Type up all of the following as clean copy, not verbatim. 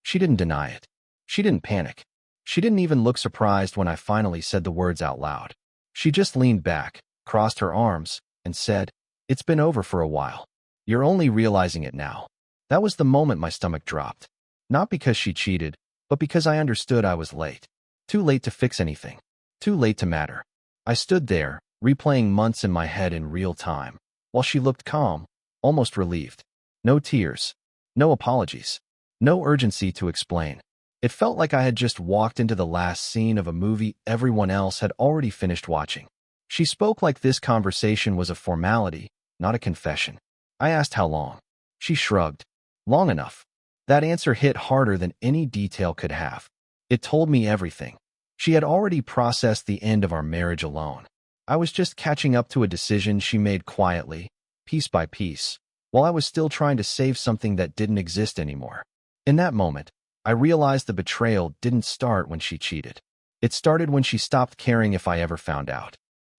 She didn't deny it. She didn't panic. She didn't even look surprised when I finally said the words out loud. She just leaned back, crossed her arms, and said, "It's been over for a while. You're only realizing it now." That was the moment my stomach dropped. Not because she cheated, but because I understood I was late. Too late to fix anything. Too late to matter. I stood there, replaying months in my head in real time, while she looked calm, almost relieved. No tears. No apologies. No urgency to explain. It felt like I had just walked into the last scene of a movie everyone else had already finished watching. She spoke like this conversation was a formality, not a confession. I asked how long. She shrugged. Long enough. That answer hit harder than any detail could have. It told me everything. She had already processed the end of our marriage alone. I was just catching up to a decision she made quietly, piece by piece, while I was still trying to save something that didn't exist anymore. In that moment, I realized the betrayal didn't start when she cheated. It started when she stopped caring if I ever found out.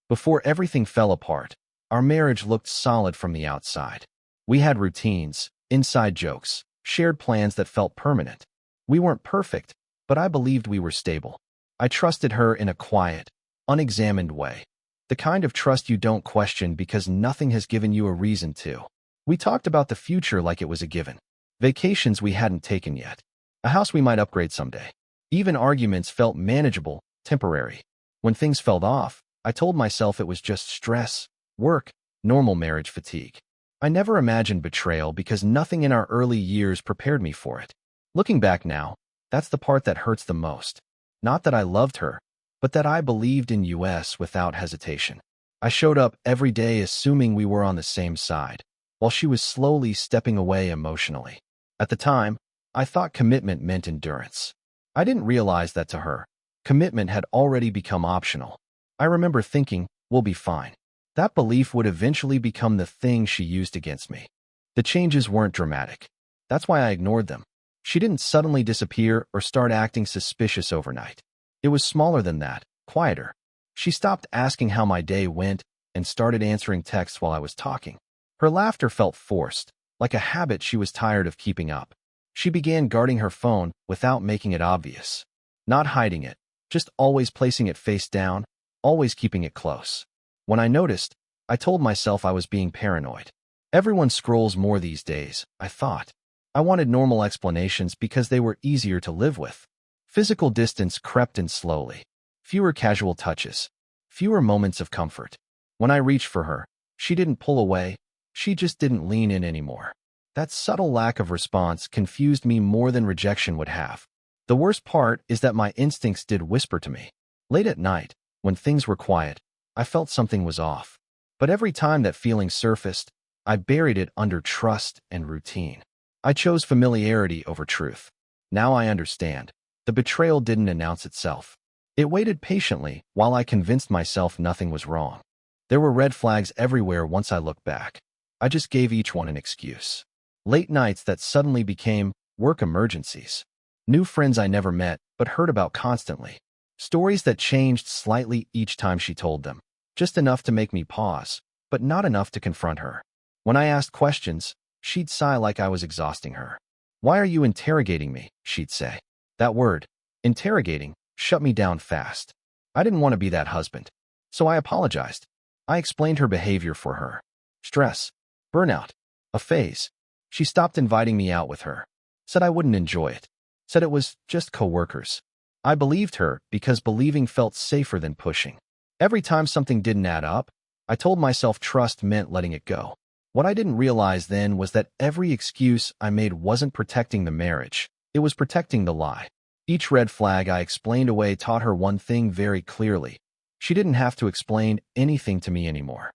Before everything fell apart, our marriage looked solid from the outside. We had routines, inside jokes, shared plans that felt permanent. We weren't perfect, but I believed we were stable. I trusted her in a quiet, unexamined way. The kind of trust you don't question because nothing has given you a reason to. We talked about the future like it was a given. Vacations we hadn't taken yet. A house we might upgrade someday. Even arguments felt manageable, temporary. When things fell off, I told myself it was just stress, work, normal marriage fatigue. I never imagined betrayal because nothing in our early years prepared me for it. Looking back now, that's the part that hurts the most. Not that I loved her, but that I believed in us without hesitation. I showed up every day assuming we were on the same side, while she was slowly stepping away emotionally. At the time, I thought commitment meant endurance. I didn't realize that to her, commitment had already become optional. I remember thinking, we'll be fine. That belief would eventually become the thing she used against me. The changes weren't dramatic. That's why I ignored them. She didn't suddenly disappear or start acting suspicious overnight. It was smaller than that, quieter. She stopped asking how my day went and started answering texts while I was talking. Her laughter felt forced, like a habit she was tired of keeping up. She began guarding her phone without making it obvious. Not hiding it, just always placing it face down, always keeping it close. When I noticed, I told myself I was being paranoid. Everyone scrolls more these days, I thought. I wanted normal explanations because they were easier to live with. Physical distance crept in slowly. Fewer casual touches. Fewer moments of comfort. When I reached for her, she didn't pull away, she just didn't lean in anymore. That subtle lack of response confused me more than rejection would have. The worst part is that my instincts did whisper to me. Late at night, when things were quiet, I felt something was off. But every time that feeling surfaced, I buried it under trust and routine. I chose familiarity over truth. Now I understand. The betrayal didn't announce itself. It waited patiently while I convinced myself nothing was wrong. There were red flags everywhere once I looked back. I just gave each one an excuse. Late nights that suddenly became work emergencies. New friends I never met but heard about constantly. Stories that changed slightly each time she told them. Just enough to make me pause, but not enough to confront her. When I asked questions, she'd sigh like I was exhausting her. "Why are you interrogating me?" she'd say. That word, interrogating, shut me down fast. I didn't want to be that husband. So I apologized. I explained her behavior for her. Stress. Burnout. A phase. She stopped inviting me out with her. Said I wouldn't enjoy it. Said it was just coworkers. I believed her because believing felt safer than pushing. Every time something didn't add up, I told myself trust meant letting it go. What I didn't realize then was that every excuse I made wasn't protecting the marriage. It was protecting the lie. Each red flag I explained away taught her one thing very clearly. She didn't have to explain anything to me anymore.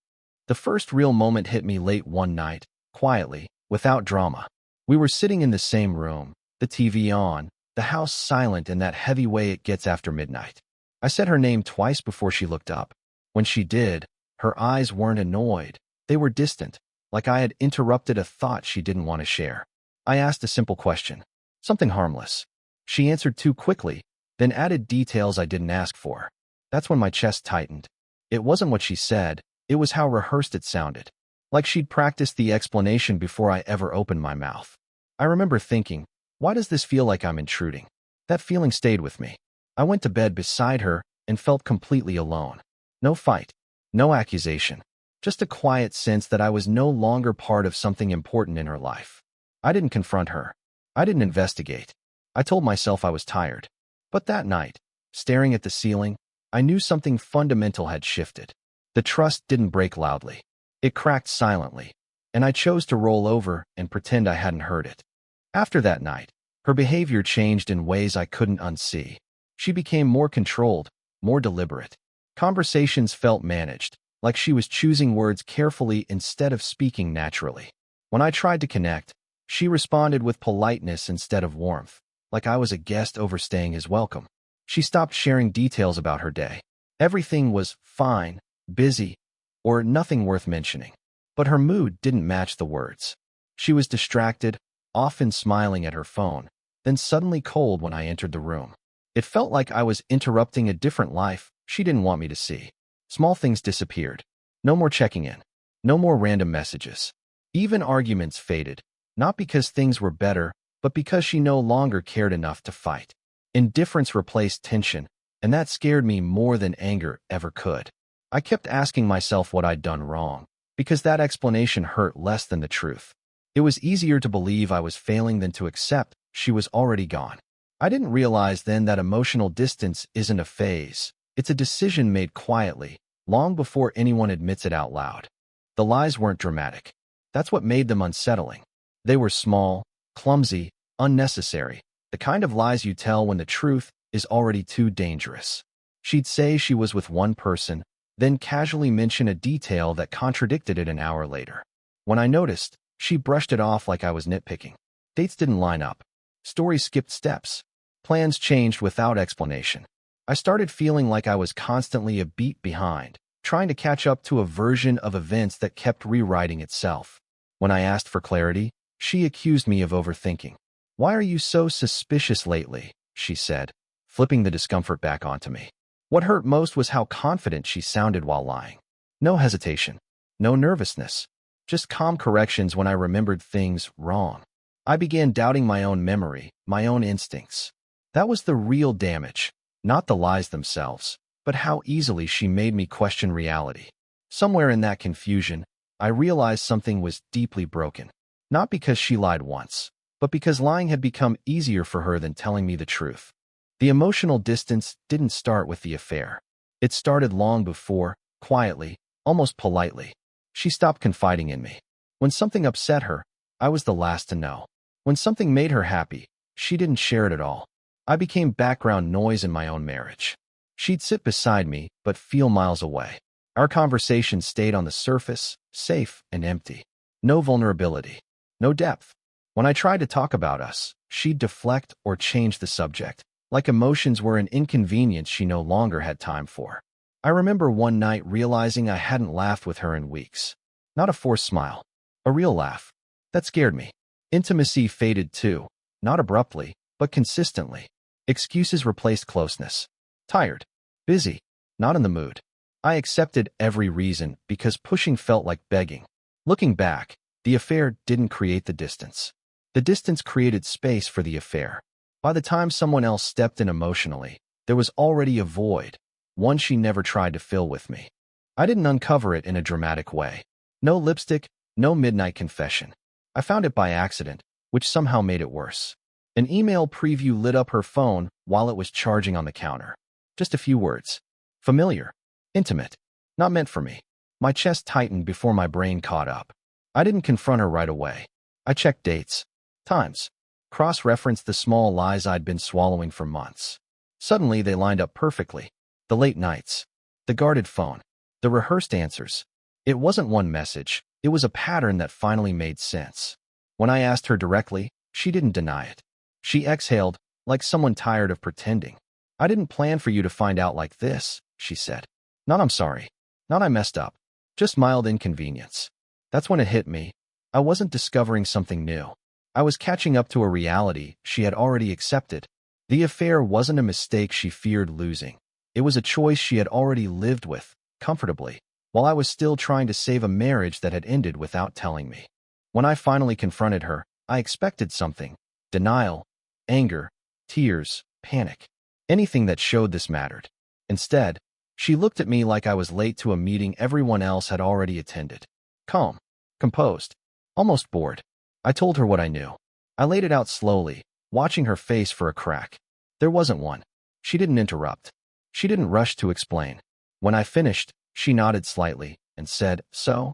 The first real moment hit me late one night, quietly, without drama. We were sitting in the same room, the TV on, the house silent in that heavy way it gets after midnight. I said her name twice before she looked up. When she did, her eyes weren't annoyed. They were distant, like I had interrupted a thought she didn't want to share. I asked a simple question. Something harmless. She answered too quickly, then added details I didn't ask for. That's when my chest tightened. It wasn't what she said, it was how rehearsed it sounded. Like she'd practiced the explanation before I ever opened my mouth. I remember thinking, Why does this feel like I'm intruding? That feeling stayed with me. I went to bed beside her and felt completely alone. No fight, no accusation, just a quiet sense that I was no longer part of something important in her life. I didn't confront her. I didn't investigate. I told myself I was tired. But that night, staring at the ceiling, I knew something fundamental had shifted. The trust didn't break loudly. It cracked silently, and I chose to roll over and pretend I hadn't heard it. After that night, her behavior changed in ways I couldn't unsee. She became more controlled, more deliberate. Conversations felt managed, like she was choosing words carefully instead of speaking naturally. When I tried to connect, she responded with politeness instead of warmth, like I was a guest overstaying his welcome. She stopped sharing details about her day. Everything was fine, busy, or nothing worth mentioning. But her mood didn't match the words. She was distracted, often smiling at her phone, then suddenly cold when I entered the room. It felt like I was interrupting a different life she didn't want me to see. Small things disappeared. No more checking in. No more random messages. Even arguments faded, not because things were better, but because she no longer cared enough to fight. Indifference replaced tension, and that scared me more than anger ever could. I kept asking myself what I'd done wrong, because that explanation hurt less than the truth. It was easier to believe I was failing than to accept she was already gone. I didn't realize then that emotional distance isn't a phase. It's a decision made quietly, long before anyone admits it out loud. The lies weren't dramatic. That's what made them unsettling. They were small, clumsy, unnecessary, the kind of lies you tell when the truth is already too dangerous. She'd say she was with one person, then casually mention a detail that contradicted it an hour later. When I noticed, she brushed it off like I was nitpicking. Dates didn't line up. Stories skipped steps. Plans changed without explanation. I started feeling like I was constantly a beat behind, trying to catch up to a version of events that kept rewriting itself. When I asked for clarity, she accused me of overthinking. "Why are you so suspicious lately?" she said, flipping the discomfort back onto me. What hurt most was how confident she sounded while lying. No hesitation, no nervousness, just calm corrections when I remembered things wrong. I began doubting my own memory, my own instincts. That was the real damage, not the lies themselves, but how easily she made me question reality. Somewhere in that confusion, I realized something was deeply broken. Not because she lied once, but because lying had become easier for her than telling me the truth. The emotional distance didn't start with the affair. It started long before, quietly, almost politely. She stopped confiding in me. When something upset her, I was the last to know. When something made her happy, she didn't share it at all. I became background noise in my own marriage. She'd sit beside me, but feel miles away. Our conversation stayed on the surface, safe and empty. No vulnerability, no depth. When I tried to talk about us, she'd deflect or change the subject, like emotions were an inconvenience she no longer had time for. I remember one night realizing I hadn't laughed with her in weeks. Not a forced smile, a real laugh. That scared me. Intimacy faded too, not abruptly, but consistently. Excuses replaced closeness. Tired, busy, not in the mood. I accepted every reason because pushing felt like begging. Looking back, the affair didn't create the distance. The distance created space for the affair. By the time someone else stepped in emotionally, there was already a void, one she never tried to fill with me. I didn't uncover it in a dramatic way. No lipstick, no midnight confession. I found it by accident, which somehow made it worse. An email preview lit up her phone while it was charging on the counter. Just a few words. Familiar. Intimate. Not meant for me. My chest tightened before my brain caught up. I didn't confront her right away. I checked dates, times, cross-referenced the small lies I'd been swallowing for months. Suddenly, they lined up perfectly. The late nights, the guarded phone, the rehearsed answers. It wasn't one message. It was a pattern that finally made sense. When I asked her directly, she didn't deny it. She exhaled, like someone tired of pretending. "I didn't plan for you to find out like this," she said. "Not I'm sorry. Not I messed up. Just mild inconvenience." That's when it hit me. I wasn't discovering something new. I was catching up to a reality she had already accepted. The affair wasn't a mistake she feared losing. It was a choice she had already lived with, comfortably, while I was still trying to save a marriage that had ended without telling me. When I finally confronted her, I expected something. Denial, anger, tears, panic. Anything that showed this mattered. Instead, she looked at me like I was late to a meeting everyone else had already attended. Calm, composed, almost bored. I told her what I knew. I laid it out slowly, watching her face for a crack. There wasn't one. She didn't interrupt. She didn't rush to explain. When I finished, she nodded slightly and said, "So?"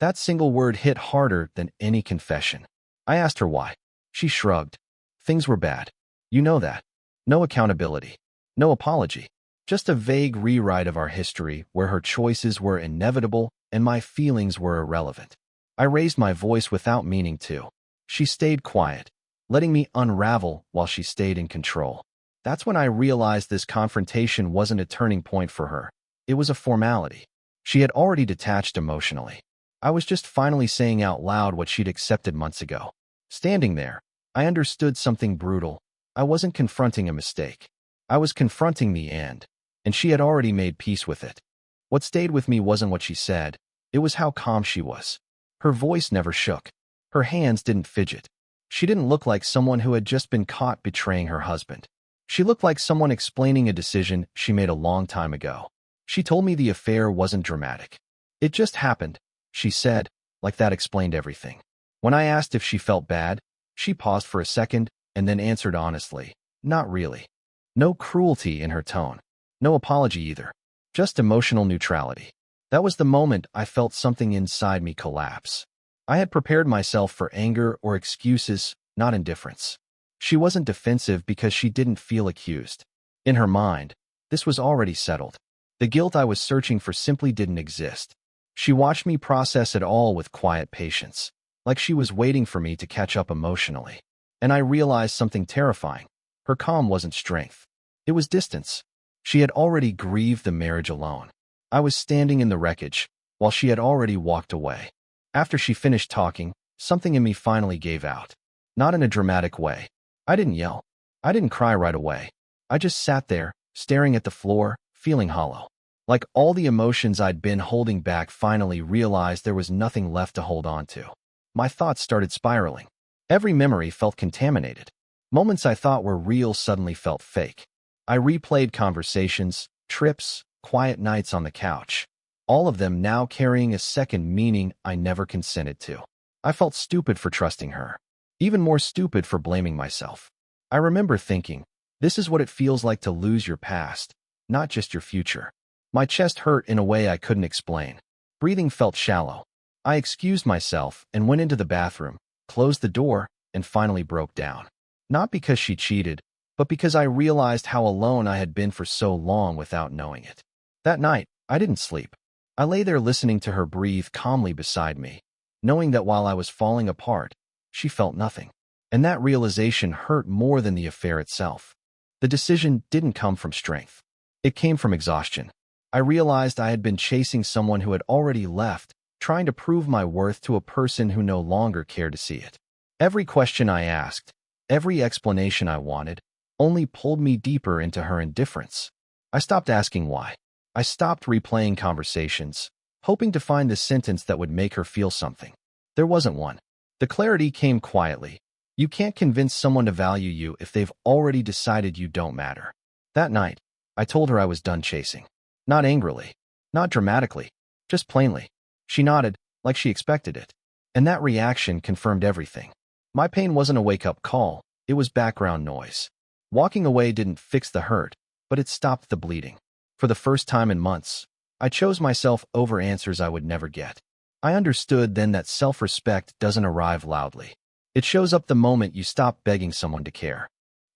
That single word hit harder than any confession. I asked her why. She shrugged. Things were bad. You know that. No accountability. No apology. Just a vague rewrite of our history where her choices were inevitable and my feelings were irrelevant. I raised my voice without meaning to. She stayed quiet, letting me unravel while she stayed in control. That's when I realized this confrontation wasn't a turning point for her. It was a formality. She had already detached emotionally. I was just finally saying out loud what she'd accepted months ago. Standing there, I understood something brutal. I wasn't confronting a mistake. I was confronting the end, and she had already made peace with it. What stayed with me wasn't what she said. It was how calm she was. Her voice never shook. Her hands didn't fidget. She didn't look like someone who had just been caught betraying her husband. She looked like someone explaining a decision she made a long time ago. She told me the affair wasn't dramatic. It just happened, she said, like that explained everything. When I asked if she felt bad, she paused for a second and then answered honestly, "Not really." No cruelty in her tone. No apology either. Just emotional neutrality. That was the moment I felt something inside me collapse. I had prepared myself for anger or excuses, not indifference. She wasn't defensive because she didn't feel accused. In her mind, this was already settled. The guilt I was searching for simply didn't exist. She watched me process it all with quiet patience, like she was waiting for me to catch up emotionally. And I realized something terrifying. Her calm wasn't strength. It was distance. She had already grieved the marriage alone. I was standing in the wreckage, while she had already walked away. After she finished talking, something in me finally gave out. Not in a dramatic way. I didn't yell. I didn't cry right away. I just sat there, staring at the floor, feeling hollow. Like all the emotions I'd been holding back finally realized there was nothing left to hold on to. My thoughts started spiraling. Every memory felt contaminated. Moments I thought were real suddenly felt fake. I replayed conversations, trips, quiet nights on the couch. All of them now carrying a second meaning I never consented to. I felt stupid for trusting her. Even more stupid for blaming myself. I remember thinking, this is what it feels like to lose your past, not just your future. My chest hurt in a way I couldn't explain. Breathing felt shallow. I excused myself and went into the bathroom, closed the door, and finally broke down. Not because she cheated, but because I realized how alone I had been for so long without knowing it. That night, I didn't sleep. I lay there listening to her breathe calmly beside me, knowing that while I was falling apart, she felt nothing. And that realization hurt more than the affair itself. The decision didn't come from strength. It came from exhaustion. I realized I had been chasing someone who had already left, trying to prove my worth to a person who no longer cared to see it. Every question I asked, every explanation I wanted, only pulled me deeper into her indifference. I stopped asking why. I stopped replaying conversations, hoping to find the sentence that would make her feel something. There wasn't one. The clarity came quietly. You can't convince someone to value you if they've already decided you don't matter. That night, I told her I was done chasing. Not angrily, not dramatically, just plainly. She nodded, like she expected it. And that reaction confirmed everything. My pain wasn't a wake-up call, it was background noise. Walking away didn't fix the hurt, but it stopped the bleeding. For the first time in months, I chose myself over answers I would never get. I understood then that self-respect doesn't arrive loudly. It shows up the moment you stop begging someone to care.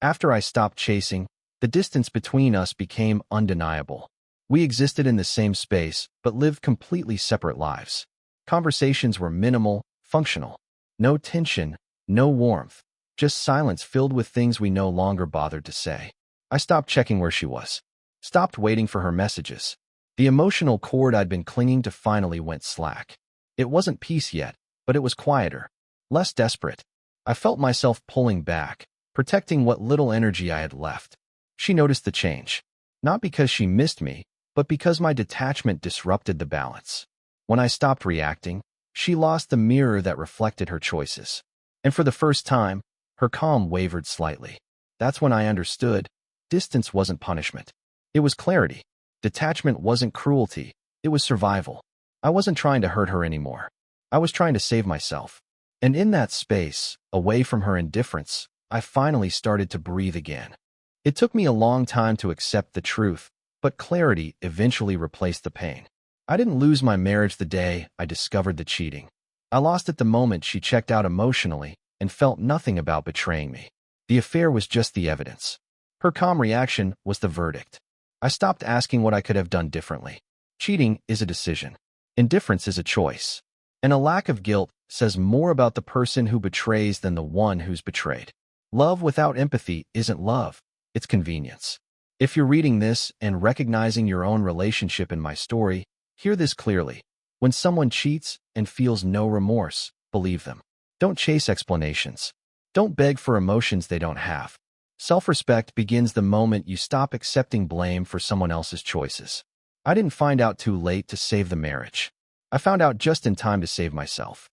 After I stopped chasing, the distance between us became undeniable. We existed in the same space, but lived completely separate lives. Conversations were minimal, functional. No tension, no warmth, just silence filled with things we no longer bothered to say. I stopped checking where she was. Stopped waiting for her messages. The emotional cord I'd been clinging to finally went slack. It wasn't peace yet, but it was quieter, less desperate. I felt myself pulling back, protecting what little energy I had left. She noticed the change. Not because she missed me, but because my detachment disrupted the balance. When I stopped reacting, she lost the mirror that reflected her choices. And for the first time, her calm wavered slightly. That's when I understood distance wasn't punishment. It was clarity. Detachment wasn't cruelty. It was survival. I wasn't trying to hurt her anymore. I was trying to save myself. And in that space, away from her indifference, I finally started to breathe again. It took me a long time to accept the truth, but clarity eventually replaced the pain. I didn't lose my marriage the day I discovered the cheating. I lost it the moment she checked out emotionally and felt nothing about betraying me. The affair was just the evidence. Her calm reaction was the verdict. I stopped asking what I could have done differently. Cheating is a decision. Indifference is a choice. And a lack of guilt says more about the person who betrays than the one who's betrayed. Love without empathy isn't love, it's convenience. If you're reading this and recognizing your own relationship in my story, hear this clearly. When someone cheats and feels no remorse, believe them. Don't chase explanations. Don't beg for emotions they don't have. Self-respect begins the moment you stop accepting blame for someone else's choices. I didn't find out too late to save the marriage. I found out just in time to save myself.